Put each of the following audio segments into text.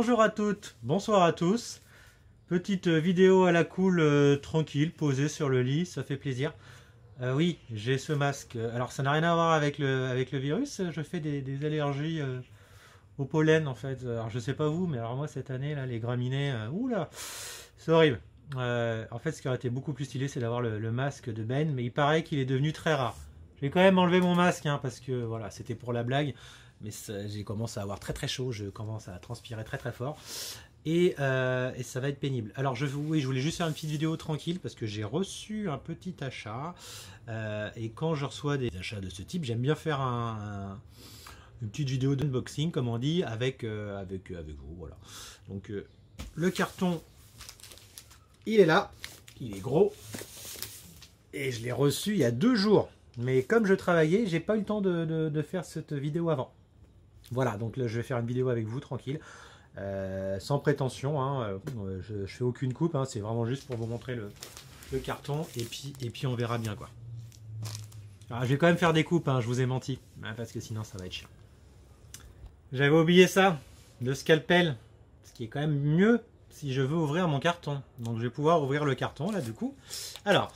Bonjour à toutes, bonsoir à tous. Petite vidéo à la cool, tranquille, posée sur le lit, ça fait plaisir. Oui, j'ai ce masque. Alors ça n'a rien à voir avec le virus, je fais des allergies au pollen en fait. Alors je sais pas vous, mais alors moi cette année, là, les graminées, oula, c'est horrible. En fait, ce qui aurait été beaucoup plus stylé, c'est d'avoir le masque de Ben, mais il paraît qu'il est devenu très rare. Je vais quand même enlever mon masque, hein, parce que voilà, c'était pour la blague. Mais j'ai commencé à avoir très très chaud, je commence à transpirer très très fort. Et ça va être pénible. Alors oui, je voulais juste faire une petite vidéo tranquille parce que j'ai reçu un petit achat. Et quand je reçois des achats de ce type, j'aime bien faire une petite vidéo d'unboxing, comme on dit, avec vous. Voilà. Donc le carton, il est là, il est gros. Et je l'ai reçu il y a 2 jours. Mais comme je travaillais, j'ai pas eu le temps de faire cette vidéo avant. Voilà, donc là je vais faire une vidéo avec vous tranquille, sans prétention, hein, je fais aucune coupe, hein, c'est vraiment juste pour vous montrer le carton et puis on verra bien quoi. Alors, je vais quand même faire des coupes, hein, je vous ai menti, hein, parce que sinon ça va être chiant. J'avais oublié ça, le scalpel, ce qui est quand même mieux si je veux ouvrir mon carton. Donc je vais pouvoir ouvrir le carton là du coup. Alors,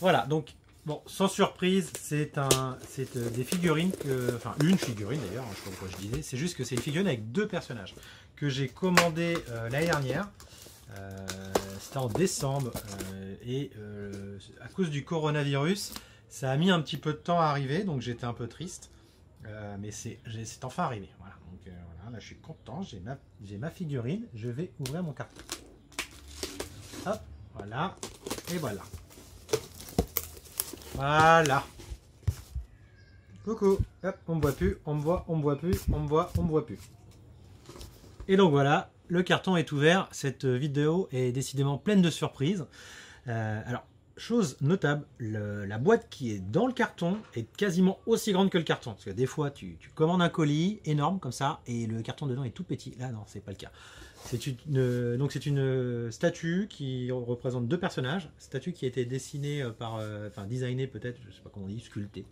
voilà, donc... Bon, sans surprise, c'est des figurines, enfin une figurine d'ailleurs, je ne sais pas pourquoi je disais, c'est juste que c'est une figurine avec 2 personnages que j'ai commandé l'année dernière, c'était en décembre, et à cause du coronavirus, ça a mis un petit peu de temps à arriver, donc j'étais un peu triste, mais c'est enfin arrivé, voilà, donc voilà, là je suis content, j'ai ma figurine, je vais ouvrir mon carton. Hop, voilà, et voilà. Voilà. Coucou. Hop, on me voit plus, on me voit, on me voit plus, on me voit plus. Et donc voilà, le carton est ouvert. Cette vidéo est décidément pleine de surprises. Alors, chose notable, la boîte qui est dans le carton est quasiment aussi grande que le carton. Parce que des fois, tu commandes un colis énorme comme ça et le carton dedans est tout petit. Là, non, c'est pas le cas. C'est une statue qui représente 2 personnages, statue qui a été dessinée enfin designée peut-être, je sais pas comment on dit, sculptée,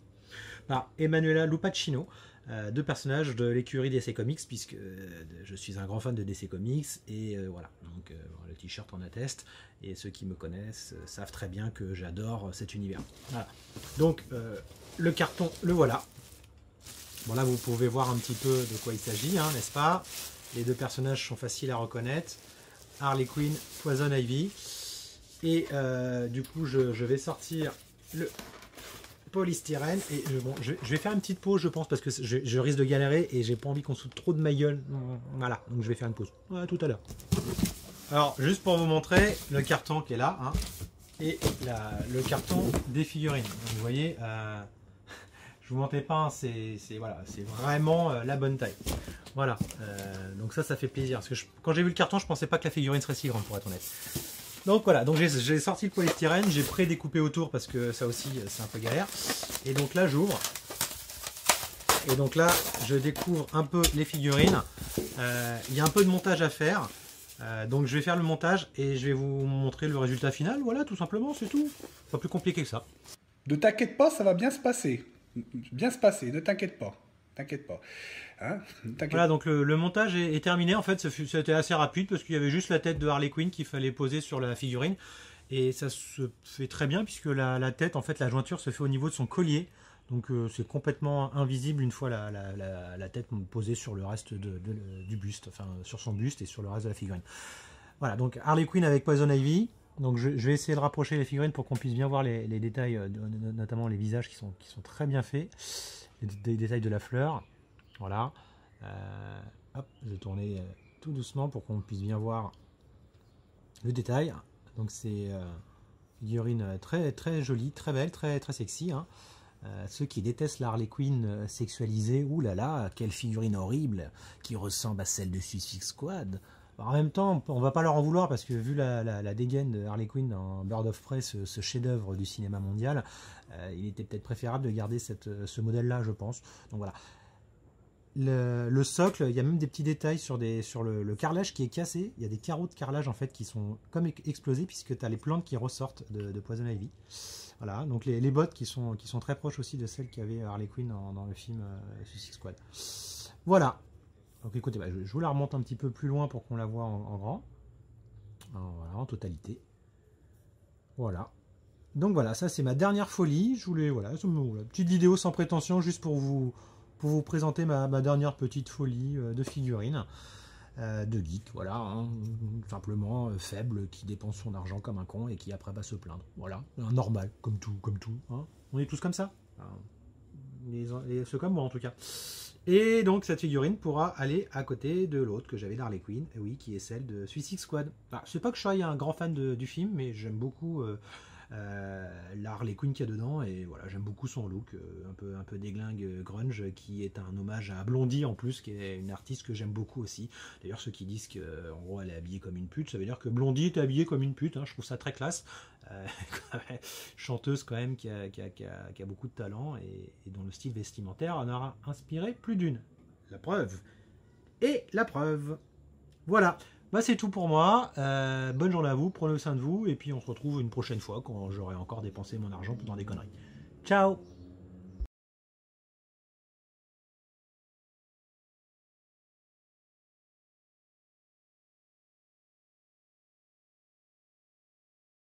par Emanuela Lupacchino, 2 personnages de l'écurie DC Comics, puisque je suis un grand fan de DC Comics, et voilà, donc le t-shirt en atteste, et ceux qui me connaissent savent très bien que j'adore cet univers. Voilà. Donc le carton, le voilà. Bon là vous pouvez voir un petit peu de quoi il s'agit, hein, n'est-ce pas? Les 2 personnages sont faciles à reconnaître. Harley Quinn, Poison Ivy. Et du coup, je vais sortir le polystyrène. Et bon, je vais faire une petite pause, je pense, parce que je risque de galérer et j'ai pas envie qu'on saute trop de ma gueule. Voilà, donc je vais faire une pause. Ouais, tout à l'heure. Alors, juste pour vous montrer le carton qui est là, hein, et le carton des figurines. Donc, vous voyez, je vous mentais pas, hein, c'est voilà, c'est vraiment la bonne taille. Voilà, donc ça fait plaisir. Parce que quand j'ai vu le carton, je pensais pas que la figurine serait si grande, pour être honnête. Donc voilà, donc j'ai sorti le polystyrène, j'ai pré-découpé autour parce que ça aussi c'est un peu galère. Et donc là j'ouvre. Et donc là je découvre un peu les figurines. Il y a un peu de montage à faire. Donc je vais faire le montage et je vais vous montrer le résultat final. Voilà, tout simplement, c'est tout. Pas plus compliqué que ça. Ne t'inquiète pas, ça va bien se passer. Bien se passer, ne t'inquiète pas. T'inquiète pas. Hein, voilà, donc le montage est terminé. En fait, c'était assez rapide parce qu'il y avait juste la tête de Harley Quinn qu'il fallait poser sur la figurine. Et ça se fait très bien puisque la tête, en fait, la jointure se fait au niveau de son collier. Donc c'est complètement invisible une fois la tête posée sur le reste du buste, enfin sur son buste et sur le reste de la figurine. Voilà, donc Harley Quinn avec Poison Ivy. Donc je vais essayer de rapprocher les figurines pour qu'on puisse bien voir les détails, notamment les visages qui sont très bien faits. Les détails de la fleur. Voilà. Hop, je vais tourner tout doucement pour qu'on puisse bien voir le détail. Donc c'est figurine très très jolie, très belle, très très sexy, hein. Ceux qui détestent la Harley Quinn sexualisée, oulala, quelle figurine horrible qui ressemble à celle de Suicide Squad. Alors, en même temps, on va pas leur en vouloir parce que vu la dégaine de Harley Quinn dans Bird of Prey, ce chef-d'œuvre du cinéma mondial, il était peut-être préférable de garder ce modèle-là, je pense. Donc voilà. Le socle, il y a même des petits détails sur le carrelage qui est cassé. Il y a des carreaux de carrelage en fait qui sont comme explosés puisque tu as les plantes qui ressortent de Poison Ivy. Voilà, donc les bottes qui sont très proches aussi de celles qu'il y avait Harley Quinn dans le film Suicide Squad. Voilà. Donc écoutez, je vous la remonte un petit peu plus loin pour qu'on la voit en grand. Alors, voilà, en totalité. Voilà. Donc voilà, ça c'est ma dernière folie. Je voulais, voilà, petite vidéo sans prétention, juste pour vous présenter ma dernière petite folie de figurines, de geek, voilà, hein, simplement faible, qui dépense son argent comme un con et qui après va se plaindre. Voilà, normal, comme tout, hein. On est tous comme ça. Enfin, ceux comme moi en tout cas. Et donc cette figurine pourra aller à côté de l'autre que j'avais d'Harley Quinn, oui, qui est celle de Suicide Squad. Alors, je sais pas que je sois un grand fan du film, mais j'aime beaucoup la Harley Quinn qu'il y a dedans, et voilà, j'aime beaucoup son look, un peu déglingue grunge, qui est un hommage à Blondie en plus, qui est une artiste que j'aime beaucoup aussi. D'ailleurs, ceux qui disent qu'en gros elle est habillée comme une pute, ça veut dire que Blondie est habillée comme une pute, hein, je trouve ça très classe. Chanteuse quand même qui a beaucoup de talent et dont le style vestimentaire en aura inspiré plus d'une. La preuve. Et la preuve. Voilà. C'est tout pour moi. Bonne journée à vous, prenez soin de vous et puis on se retrouve une prochaine fois quand j'aurai encore dépensé mon argent dans des conneries. Ciao.